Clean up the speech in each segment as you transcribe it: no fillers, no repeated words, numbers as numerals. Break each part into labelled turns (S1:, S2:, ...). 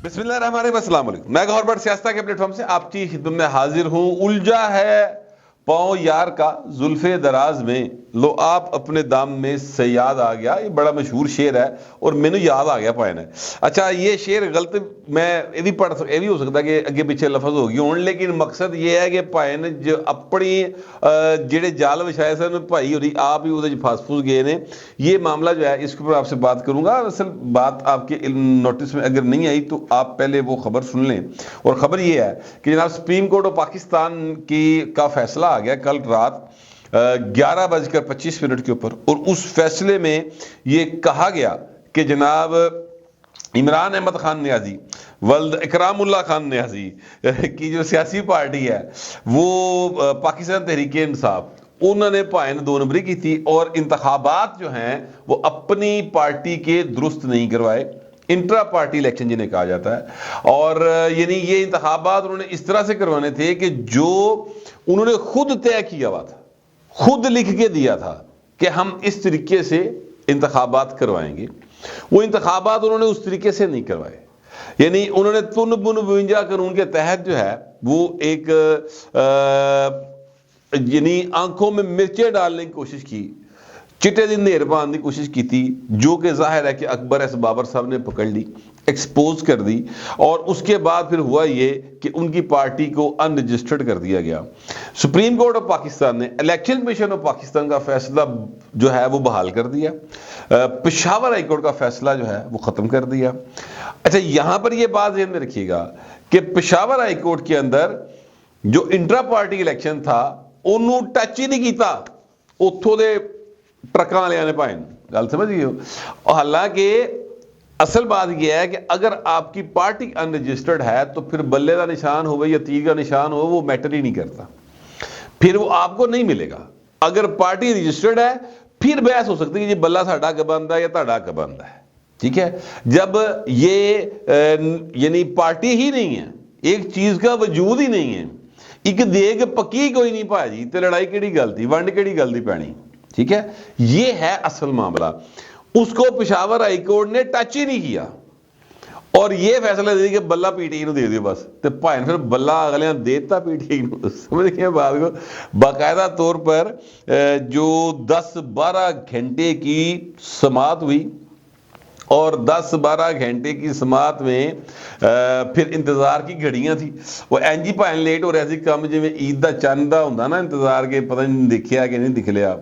S1: بسم اللہ الرحمن الرحیم، السلام علیکم۔ میں گوھر بٹ سیاستہ کے پلیٹ فارم سے آپ کی خدمت میں حاضر ہوں۔ الجھا ہے پاؤں یار کا زلف دراز میں، لو آپ اپنے دام میں سیاد آ گیا۔ یہ بڑا مشہور شعر ہے اور مینو یاد آ گیا پائے نے۔ اچھا، یہ شعر غلط میں یہ بھی پڑھ یہ بھی ہو سکتا کہ اگے پیچھے لفظ ہو گئی ہوں، لیکن مقصد یہ ہے کہ پائے نے جو اپنی جڑے جال وچھائے سن بھائی ہوری آپ ہی وہ پھس پھس گئے نے۔ یہ معاملہ جو ہے اس کے اوپر آپ سے بات کروں گا۔ اصل بات آپ کے نوٹس میں اگر نہیں آئی تو آپ پہلے وہ خبر سن لیں، اور خبر یہ ہے کہ جناب سپریم کورٹ آف پاکستان کا فیصلہ آ گیا کل رات 11:25 کے اوپر، اور اس فیصلے میں یہ کہا گیا کہ جناب عمران احمد خان نیازی ولد اکرام اللہ خان نیازی کی جو سیاسی پارٹی ہے وہ پاکستان تحریک انصاف، انہوں نے پائن 2 نمبری کی تھی اور انتخابات جو ہیں وہ اپنی پارٹی کے درست نہیں کروائے، انٹرا پارٹی الیکشن جنہیں کہا جاتا ہے۔ اور یعنی یہ انتخابات انہوں نے اس طرح سے کروانے تھے کہ جو انہوں نے خود طے کیا ہوا تھا، خود لکھ کے دیا تھا کہ ہم اس طریقے سے انتخابات کروائیں گے، وہ انتخابات انہوں نے اس طریقے سے نہیں کروائے۔ یعنی انہوں نے تن بن 52 قانون کے تحت جو ہے وہ ایک یعنی آنکھوں میں مرچیں ڈالنے کی کوشش کی، چٹے دن دیر پانے کی کوشش کی تھی، جو کہ ظاہر ہے کہ اکبر ایس بابر صاحب نے پکڑ لی، ایکسپوز کر دی، اور اس کے بعد پھر ہوا یہ کہ ان کی پارٹی کو ان رجسٹرڈ کر دیا گیا۔ سپریم کورٹ آف پاکستان نے الیکشن کمیشن آف پاکستان کا فیصلہ جو ہے وہ بحال کر دیا، پشاور ہائی کورٹ کا فیصلہ جو ہے وہ ختم کر دیا۔ اچھا، یہاں پر یہ بات ذہن میں رکھیے گا کہ پشاور ہائی کورٹ کے اندر جو انٹرا پارٹی الیکشن تھا انہوں ٹچ ہی نہیں کیتا، اتھوں دے ٹرکاں والے نے پائن گل سمجھ گئے ہو۔ اور حالانکہ اصل بات یہ ہے کہ اگر آپ کی پارٹی ان رجسٹرڈ ہے تو پھر بلے کا نشان ہو یا تیر کا نشان ہو وہ میٹر ہی نہیں کرتا، پھر وہ آپ کو نہیں ملے گا۔ اگر پارٹی رجسٹرڈ ہے پھر بحث ہو سکتی ہے کہ بلہ ساڈا کا بنتا ہے یا تہاڈا کا بنتا ہے، ٹھیک ہے۔ جب یہ یعنی پارٹی ہی نہیں ہے، ایک چیز کا وجود ہی نہیں ہے، ایک دیگ پکی کوئی نہیں پاجی تے لڑائی کیڑی گل تھی، ونڈ کیڑی گل دی پینی، ٹھیک ہے۔ یہ ہے اصل معاملہ۔ اس کو پشاور ہائی کورٹ نے ٹچ ہی نہیں کیا اور یہ فیصلہ دے دیا کہ بلہ پی ٹی آئی نو دے دیو بس، تے پائن پھر بلہ اگلے دیتا پی ٹی آئی نو، سمجھ گئے بات کو۔ باقاعدہ طور پر جو 10-12 گھنٹے کی سماعت ہوئی، اور 10-12 گھنٹے کی سماعت میں پھر انتظار کی گھڑیاں تھی، وہ اینجی پائن لیٹ ہو رہا سی کم جی میں عید دا چند دا ہوندا نا انتظار کے پتہ نہیں دیکھیا کہ نہیں دکھ لیا۔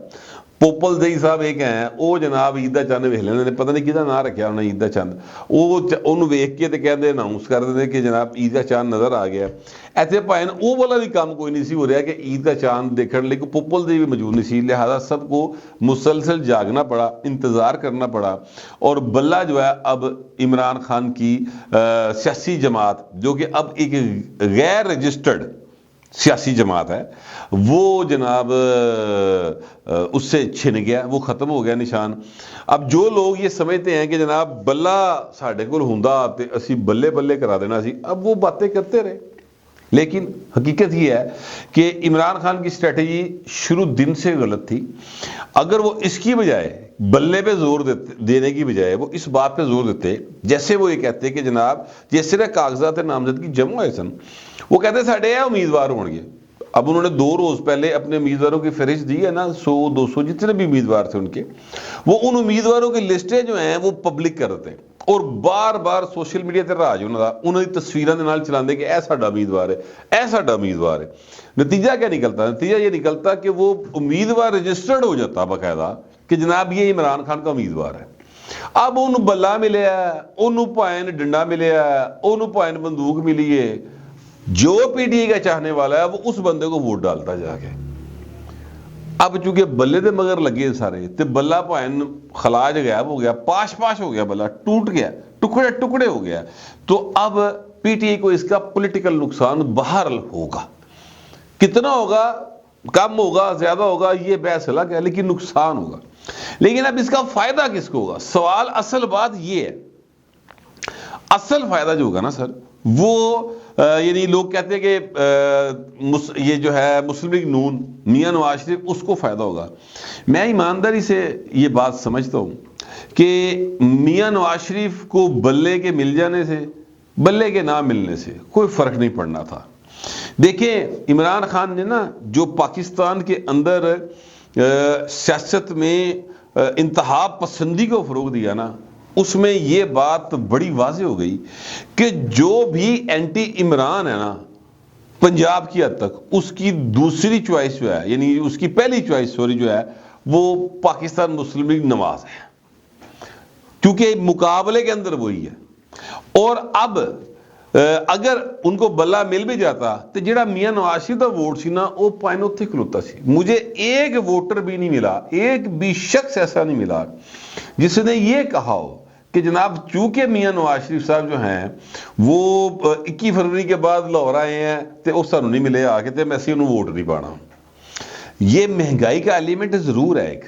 S1: پوپل دئی صاحب ایک ہیں وہ جناب عید دا چند ویکھ لیندے نے، پتہ نہیں کہدا نام رکھیا انہاں عید دا چند، وہ ویکھ کے تے کہندے اناؤنس کر دے کہ جناب عید دا چاند نظر آ گیا۔ ایتھے پائن وہ والا بھی کام کوئی نہیں سی ہو رہا کہ عید کا چاند دیکھنے لے، پوپل دی بھی موجود نہیں سی، لہذا سب کو مسلسل جاگنا پڑا، انتظار کرنا پڑا، اور بلہ جو ہے اب عمران خان کی سیاسی جماعت جو کہ اب ایک غیر رجسٹرڈ سیاسی جماعت ہے، وہ جناب اس سے چھن گیا، وہ ختم ہو گیا نشان۔ اب جو لوگ یہ سمجھتے ہیں کہ جناب بلہ ساڈے کول ہوندا تے اسی بلے بلے کرا دینا سی، اب وہ باتیں کرتے رہے، لیکن حقیقت یہ ہے کہ عمران خان کی اسٹریٹجی شروع دن سے غلط تھی۔ اگر وہ اس کی بجائے بلے پہ زور دینے کی بجائے وہ اس بات پہ زور دیتے، جیسے وہ یہ کہتے کہ جناب جس طرح کاغذات نامزدگی جمع ہوئے سن، وہ کہتے ساڈے امیدوار ہون گے۔ اب انہوں نے 2 روز پہلے اپنے امیدواروں کی فہرست دی ہے نا، 100-200 جتنے بھی امیدوار تھے ان کے، وہ ان امیدواروں کی لسٹیں جو ہیں وہ پبلک کر دیتے ہیں، اور بار بار سوشل میڈیا تے راج انہوں کی تصویراں دے نال چلاندے کہ اے ساڈا امیدوار ہے، اے ساڈا امیدوار ہے۔ نتیجہ کیا نکلتا ہے؟ نتیجہ یہ نکلتا کہ وہ امیدوار رجسٹرڈ ہو جاتا باقاعدہ کہ جناب یہ عمران خان کا امیدوار ہے۔ اب انہوں بلہ ملیا ہے، انہوں پائن ڈنڈا ملیا ہے، انہوں پائن بندوق ملی ہے، جو پی ٹی آئی کا چاہنے والا ہے وہ اس بندے کو ووٹ ڈالتا جا کے۔ اب چونکہ بلے دے مگر لگے سارے تے بلہ پائن خلاج غائب ہو گیا، پاش ہو گیا، بلہ ٹوٹ گیا، ٹکڑے ہو گیا، تو اب پی ٹی آئی کو اس کا پولیٹیکل نقصان بہرحال ہوگا۔ کتنا ہوگا، کم ہوگا، زیادہ ہوگا، یہ بحث الگ ہے، لیکن نقصان ہوگا۔ لیکن اب اس کا فائدہ کس کو ہوگا؟ سوال اصل بات یہ ہے، اصل فائدہ جو ہوگا نا سر وہ یعنی لوگ کہتے ہیں کہ یہ جو ہے مسلم لیگ نون میاں نواز شریف اس کو فائدہ ہوگا۔ میں ایمانداری سے یہ بات سمجھتا ہوں کہ میاں نواز شریف کو بلے کے مل جانے سے بلے کے نہ ملنے سے کوئی فرق نہیں پڑنا تھا۔ دیکھیں عمران خان نے نا جو پاکستان کے اندر سیاست میں انتہا پسندی کو فروغ دیا نا، اس میں یہ بات بڑی واضح ہو گئی کہ جو بھی اینٹی عمران ہے نا پنجاب کی حد تک، اس کی دوسری چوائس جو ہے، یعنی اس کی پہلی چوائس جو ہے وہ پاکستان مسلم لیگ نواز ہے، کیونکہ مقابلے کے اندر وہی ہے۔ اور اب اگر ان کو بلا مل بھی جاتا تو جڑا میاں نواز شریف دا ووٹ سی نا وہ پائن اتنے کھلوتا سی۔ مجھے ایک ووٹر بھی نہیں ملا، ایک بھی شخص ایسا نہیں ملا جس نے یہ کہا ہو کہ جناب چونکہ میاں نواز شریف صاحب جو ہیں وہ 21 فروری کے بعد لاہور آئے ہیں تو اس سانوں نہیں ملے آ کے میں انہوں ووٹ نہیں پانا۔ یہ مہنگائی کا ایلیمنٹ ضرور ہے ایک،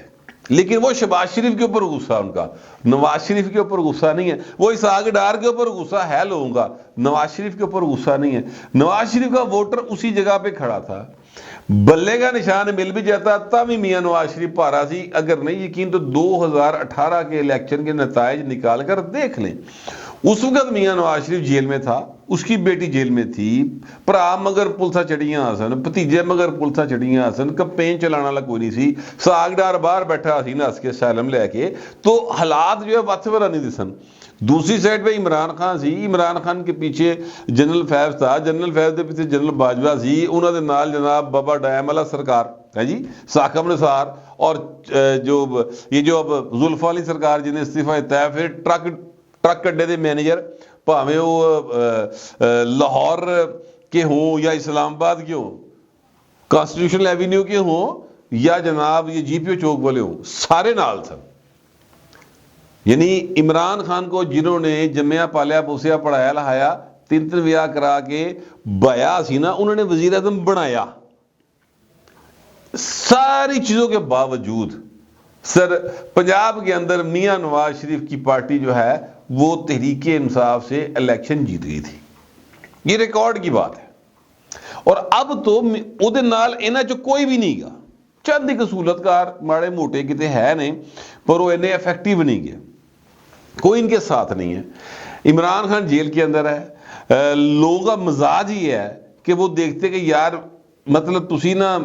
S1: لیکن وہ شہباز شریف کے اوپر غصہ ان کا، نواز شریف کے اوپر غصہ نہیں ہے۔ وہ اسحاق ڈار کے اوپر غصہ ہے لوگوں کا، نواز شریف کے اوپر غصہ نہیں ہے۔ نواز شریف کا ووٹر اسی جگہ پہ کھڑا تھا، بلے کا نشان مل بھی جاتا تب ہی میاں نواز شریف پارا سی۔ اگر نہیں یقین تو 2018 کے الیکشن کے نتائج نکال کر دیکھ لیں، اس وقت میاں نواز شریف جیل میں تھا، اس کی بیٹی جیل میں تھی، پرا مگر پلسا چڑیاں سن، بھتیجے مگر پلسا چڑیاں سن، کمپین چلانا والا کوئی نہیں سی، ساگ ڈار باہر بیٹھا سی نس کے سیلم لے کے، تو حالات جو ہے وقت ورا نہیں دسن۔ دوسری سائڈ پہ عمران خان سی، عمران خان کے پیچھے جنرل فیض تھا، جنرل فیض کے پیچھے جنرل باجوہ سی، انہوں نے نال جناب بابا ڈائم والا سرکار ہے جی، ثاقب نثار، اور یہ جو اب زلفیٰ علی سرکار جنہیں استعفیٰ دیتا ہے، پھر ٹرک اڈے دے مینیجر بھاویں وہ لاہور کے ہوں یا اسلام آباد کے ہوں، کانسٹیٹیوشنل ایوینیو کے ہوں یا جناب یہ جی پی او چوک والے ہوں، سارے نال سن۔ یعنی عمران خان کو جنہوں نے جمعہ پالیا پوسیا پڑھایا لہایا 3 ویاہ کرا کے بایا سی نا، انہوں نے وزیر اعظم بنایا۔ ساری چیزوں کے باوجود سر پنجاب کے اندر میاں نواز شریف کی پارٹی جو ہے وہ تحریک انصاف سے الیکشن جیت گئی تھی، یہ ریکارڈ کی بات ہے۔ اور اب تو وہ نال انہاں چ کوئی بھی نہیں گا، چند ایک اصولتکار ماڑے موٹے کتے ہے نہیں، پر وہ انہیں افیکٹیو نہیں گیا، کوئی ان کے ساتھ نہیں ہے۔ عمران خان جیل کے اندر ہے، لوگوں کا مزاج ہی ہے کہ وہ دیکھتے کہ یار مطلب تسی نا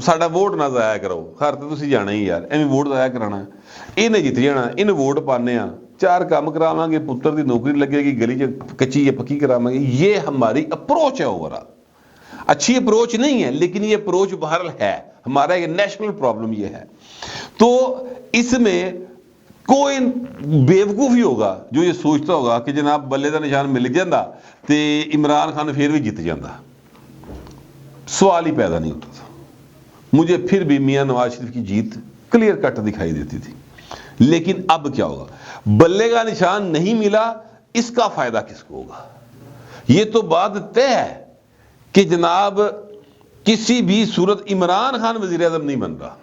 S1: ساڈا ووٹ نہ ضائع کرو، خیر تو تسی جانا ہی یار ایویں ووٹ ضائع کرانا ہے، انہیں جیت جانا، ان ووٹ پانے ہاں، 4 کام کراواں گے، پتر دی نوکری لگے گی، گلی کچی یا پکی کراواں گے۔ یہ ہماری اپروچ ہے اوورآل، اچھی اپروچ نہیں ہے لیکن یہ اپروچ بہرحال ہے، ہمارا ایک نیشنل پرابلم یہ ہے۔ تو اس میں کوئی بیوقوف ہی ہوگا جو یہ سوچتا ہوگا کہ جناب بلے دا نشان مل جاندہ تے عمران خان پھر بھی جیت جاندہ، سوال ہی پیدا نہیں ہوتا تھا۔ مجھے پھر بھی میاں نواز شریف کی جیت کلیئر کٹ دکھائی دیتی تھی، لیکن اب کیا ہوگا؟ بلے کا نشان نہیں ملا، اس کا فائدہ کس کو ہوگا؟ یہ تو بات طے ہے کہ جناب کسی بھی صورت عمران خان وزیر اعظم نہیں بن رہا،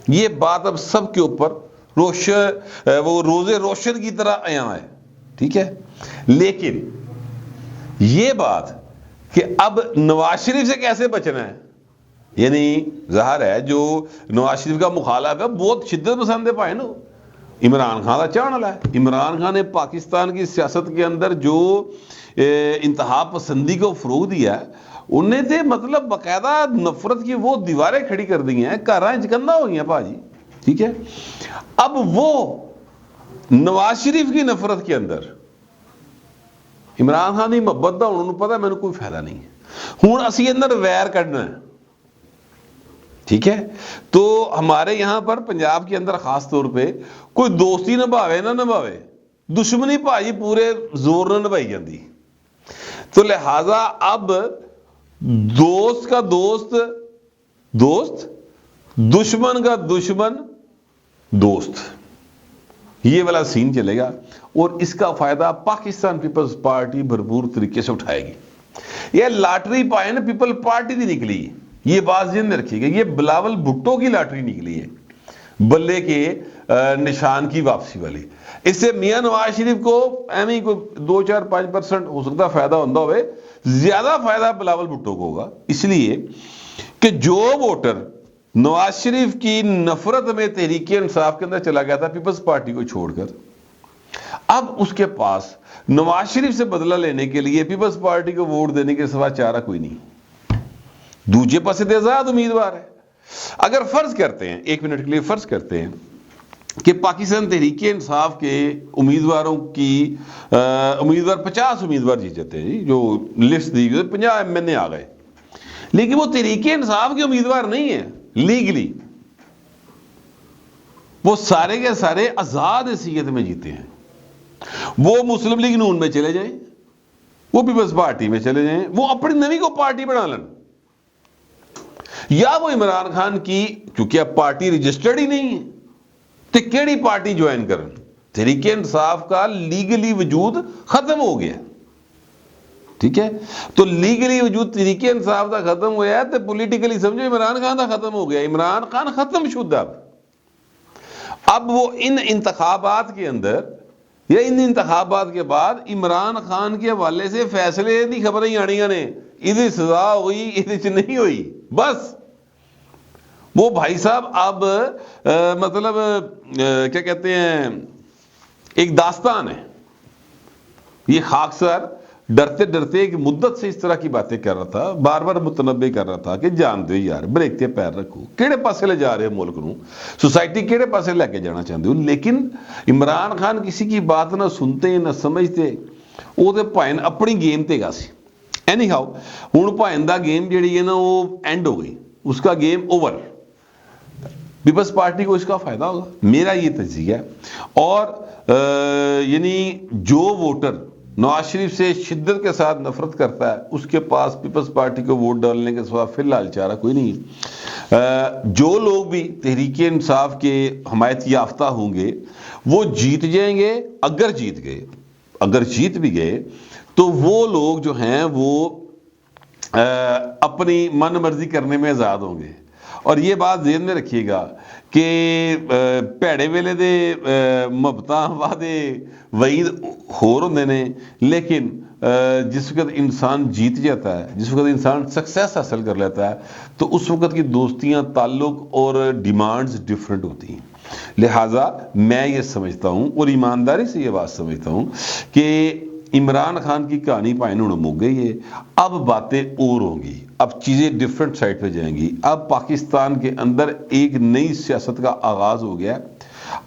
S1: یہ بات اب سب کے اوپر وہ روزے روشن کی طرح عیاں ہے، ٹھیک ہے۔ لیکن یہ بات کہ اب نواز شریف سے کیسے بچنا ہے، یعنی ظاہر ہے جو نواز شریف کا مخالف ہے بہت شدت پسند ہے پائے نا، عمران خان کا چاہنے والا ہے۔ عمران خان نے پاکستان کی سیاست کے اندر جو انتہا پسندی کو فروغ دیا ہے، انہیں تھے مطلب باقاعدہ نفرت کی وہ دیواریں کھڑی کر دی ہیں، کاراں چکندہ ہو گئی ہیں پاجی، ٹھیک ہے۔ اب وہ نواز شریف کی نفرت کے اندر عمران خان کی محبت دا انہوں نے پتا میں نے کوئی فائدہ نہیں ہے، ہوں اسی اندر ویر کرنا ہے، ٹھیک ہے۔ تو ہمارے یہاں پر پنجاب کے اندر خاص طور پہ کوئی دوستی نبھاوے نہ نبھاوے، دشمنی بھائی پورے زور نہ نبھائی جاندی، تو لہذا اب دوست کا دوست دوست، دشمن کا دشمن دوست، یہ والا سین چلے گا، اور اس کا فائدہ پاکستان پیپلز پارٹی بھرپور طریقے سے اٹھائے گی۔ یہ لاٹری پائے نا پیپل پارٹی دی نکلی، یہ بات ذہن میں رکھیے گا، یہ بلاول بھٹو کی لاٹری نکلی ہے، بلے کے نشان کی واپسی والی۔ اس سے میاں نواز شریف کو ایویں کوئی 2-4-5% ہو سکتا فائدہ ہوتا ہوئے، زیادہ فائدہ بلاول بھٹو کو ہوگا، اس لیے کہ جو ووٹر نواز شریف کی نفرت میں تحریک انصاف کے اندر چلا گیا تھا پیپلز پارٹی کو چھوڑ کر، اب اس کے پاس نواز شریف سے بدلہ لینے کے لیے پیپلز پارٹی کو ووٹ دینے کے سوا چارہ کوئی نہیں. دوسرے پاس آزاد امیدوار ہے. اگر فرض کرتے ہیں، 1 منٹ کے لیے فرض کرتے ہیں کہ پاکستان تحریک انصاف کے امیدواروں کی امیدوار 50 امیدوار جیت جاتے ہیں، جو لسٹ دی گئی 50 MNA آ گئے، لیکن وہ تحریک انصاف کے امیدوار نہیں ہیں لیگلی، وہ سارے کے سارے آزاد حیثیت میں جیتے ہیں. وہ مسلم لیگ نون میں چلے جائیں، وہ پیپلز پارٹی میں چلے جائیں، وہ اپنی نوی کو پارٹی بنا لیں، یا وہ عمران خان کی، کیونکہ اب پارٹی رجسٹرڈ ہی نہیں ہے تو کیڑی پارٹی جوائن کرن. تحریک انصاف کا لیگلی وجود ختم ہو گیا. ٹھیک ہے، تو لیگلی وجود تحریک انصاف کا ختم ہوا ہے تو پولیٹیکلی سمجھو عمران خان کا ختم ہو گیا. عمران خان ختم شدہ. اب وہ ان انتخابات کے اندر یا ان انتخابات کے بعد عمران خان کے حوالے سے فیصلے دی خبریں ہی آنیاں نے، ادھر سزا ہوئی ادھر نہیں ہوئی. بس وہ بھائی صاحب اب مطلب کیا کہتے ہیں، ایک داستان ہے. یہ خاکسار ڈرتے ڈرتے ایک مدت سے اس طرح کی باتیں کر رہا تھا، بار بار متنبع کر رہا تھا کہ جان دو یار، بریکتے پیر رکھو، کیڑے پاسے لے جا رہے ہو ملک نو، سوسائٹی کیڑے پاسے لے کے جانا چاہتے ہو. لیکن عمران خان کسی کی بات نہ سنتے نہ سمجھتے، وہ تو پائن اپنی گیم تے گا سی. اینی ہاؤ ہوں پائن دا گیم جیڑی ہے نا وہ اینڈ ہو گئی، اس کا گیم اوور. پیپلز پارٹی کو اس کا فائدہ ہوگا، میرا یہ تجزیہ ہے. اور یعنی جو ووٹر نواز شریف سے شدت کے ساتھ نفرت کرتا ہے، اس کے پاس پیپلز پارٹی کو ووٹ ڈالنے کے سوا فی الحال چارہ کوئی نہیں. جو لوگ بھی تحریک انصاف کے حمایت یافتہ ہوں گے وہ جیت جائیں گے. اگر جیت بھی گئے تو وہ لوگ جو ہیں وہ اپنی من مرضی کرنے میں آزاد ہوں گے. اور یہ بات ذہن میں رکھیے گا کہ پیڑے ویلے دے محبتاں وعدے وعید ہور ہوندے نے، لیکن جس وقت انسان جیت جاتا ہے، جس وقت انسان سکسیس حاصل کر لیتا ہے، تو اس وقت کی دوستیاں، تعلق اور ڈیمانڈز ڈیفرنٹ ہوتی ہیں. لہٰذا میں یہ سمجھتا ہوں اور ایمانداری سے یہ بات سمجھتا ہوں کہ عمران خان کی کہانی پائنوں مک گئی ہے. اب باتیں اور ہوں گی، اب چیزیں ڈیفرنٹ سائٹ پہ جائیں گی. اب پاکستان کے اندر ایک نئی سیاست کا آغاز ہو گیا.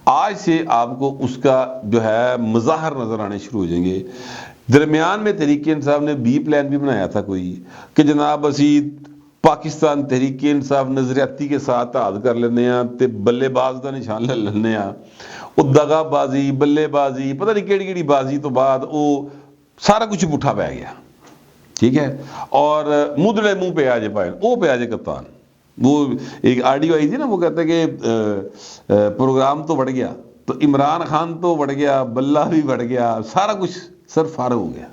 S1: آج سے آپ کو اس کا جو ہے مظاہر نظر آنے شروع ہو جائیں گے. درمیان میں تحریک انصاف نے بی پلان بھی بنایا تھا کوئی کہ جناب اسی پاکستان تحریک انصاف نظریاتی کے ساتھ تعہد کر لینے ہیں تے بلے باز کا نشان لے لینے ہیں. وہ دغا بازی، بلے بازی، پتہ نہیں کیڑی کیڑی بازی تو بعد وہ سارا کچھ پٹھا پہ گیا. ٹھیک ہے، اور مدڑے منہ پہ آ جائے پائے، وہ پہ آ جائے کپتان. وہ ایک آڈیو آئی تھی نا، وہ کہتے کہ پروگرام تو بڑھ گیا، تو عمران خان تو بڑھ گیا، بلہ بھی بڑھ گیا، سارا کچھ سر فارغ ہو گیا.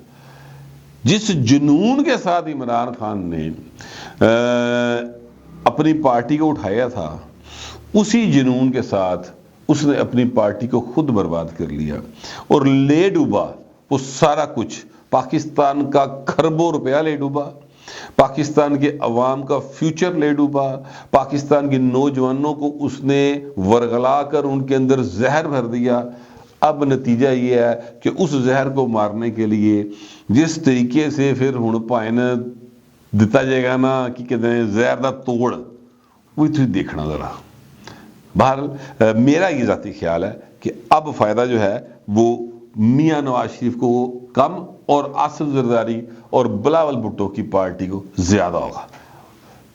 S1: جس جنون کے ساتھ عمران خان نے اپنی پارٹی کو اٹھایا تھا، اسی جنون کے ساتھ اس نے اپنی پارٹی کو خود برباد کر لیا اور لے ڈوبا وہ سارا کچھ. پاکستان کا کھربوں روپیہ لے ڈوبا، پاکستان کے عوام کا فیوچر لے ڈوبا، پاکستان کے نوجوانوں کو اس نے ورغلا کر ان کے اندر زہر بھر دیا. اب نتیجہ یہ ہے کہ اس زہر کو مارنے کے لیے جس طریقے سے پھر ہن پائن دیتا جائے گا نا کہ کہتے ہیں زہر دا توڑ، وہ تھی دیکھنا ذرا. بہرحال میرا یہ ذاتی خیال ہے کہ اب فائدہ جو ہے وہ میاں نواز شریف کو کم اور آصف زرداری اور بلاول بھٹو کی پارٹی کو زیادہ ہوگا.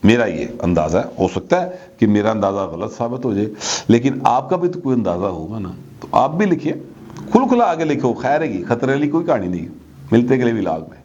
S1: میرا یہ اندازہ ہے. ہو سکتا ہے کہ میرا اندازہ غلط ثابت ہو جائے، لیکن آپ کا بھی تو کوئی اندازہ ہوگا نا، تو آپ بھی لکھیے، کھلا آگے لکھو. خیر ہے، خطرے والی کوئی کہانی نہیں. ملتے اگلے ولاگ میں.